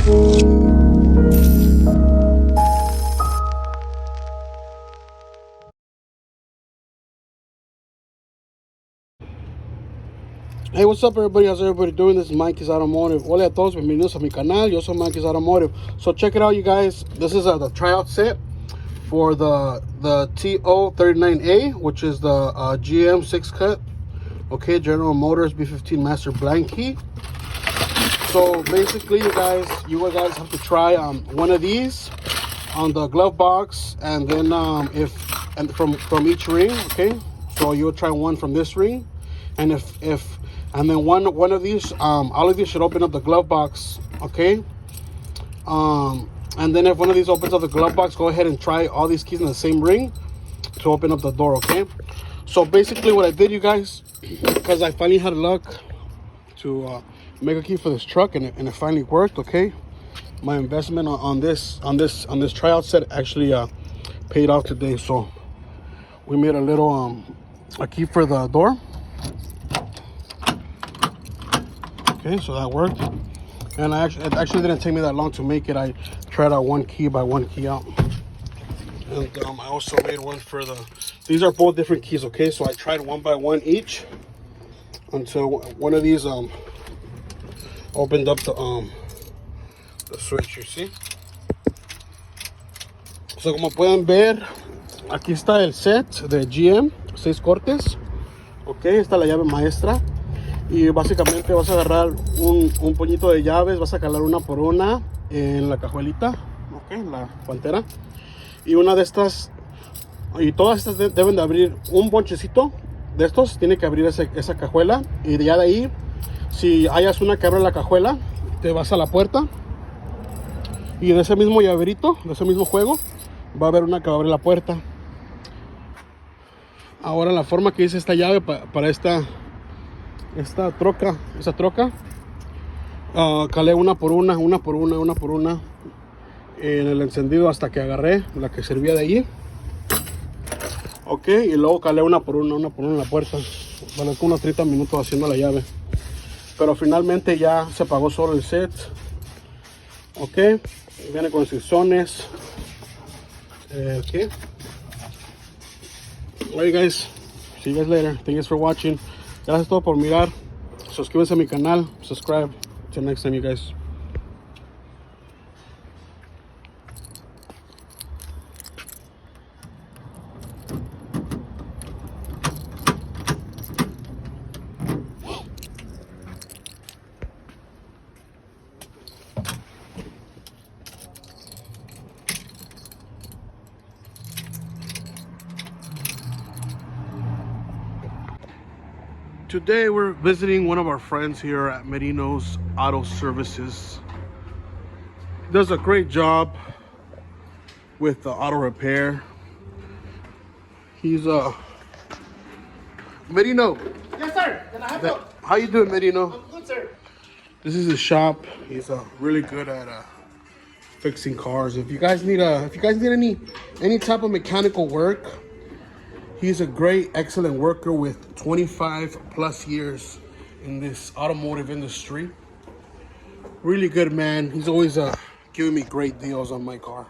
Hey, what's up, everybody? How's everybody doing? This is Mikey's Automotive. Hola a todos, bienvenidos a mi canal. Yo soy Mikey's Automotive. So check it out, you guys. This is the tryout set for the TO39A, which is the GM 6-cut. Okay, General Motors B15 Master Blank Key. So basically, you guys have to try one of these on the glove box, and then from each ring. Okay, so you'll try one from this ring, and and then one of these, all of these should open up the glove box, okay? And then if one of these opens up the glove box, go ahead and try all these keys in the same ring to open up the door, okay? So basically what I did, you guys, because I finally had luck to make a key for this truck, and it finally worked, okay? My investment on this tryout set actually paid off today. So we made a little a key for the door. Okay, so that worked, and it actually didn't take me that long to make it. I tried out one key by one key out, and I also made one for these are both different keys, okay? So I tried one by one each until one of these opened up the switch, you see? So como pueden ver, aquí está el set de GM, 6 cortes, ok, esta es la llave maestra. Y básicamente vas a agarrar un puñito de llaves, vas a calar una por una en la cajuelita, ok, la pantera. Y una de estas, y todas estas deben de abrir un bonchecito de estos, tiene que abrir esa cajuela. Y ya de ahí, si hayas una que abre la cajuela, te vas a la puerta. Y de ese mismo llaverito, de ese mismo juego, va a haber una que va a abrir la puerta. Ahora la forma que hice esta llave para esta troca, calé una por una en el encendido hasta que agarré la que servía de allí, ok, y luego calé una por una en la puerta. Bueno, con unos 30 minutos haciendo la llave, pero finalmente ya se pagó solo el set, ok. Viene con sisones, ok. Alright, guys, see you guys later. Thank you for watching. Gracias a todos por mirar. Suscríbanse a mi canal. Subscribe. Till next time, you guys. Today we're visiting one of our friends here at Merino's Auto Services. He does a great job with the auto repair. He's Merino. Yes, sir. Can I have you? How you doing, Merino? I'm good, sir. This is his shop. He's really good at fixing cars. If you guys need any type of mechanical work, he's a great, excellent worker with 25 plus years in this automotive industry. Really good man. He's always giving me great deals on my car.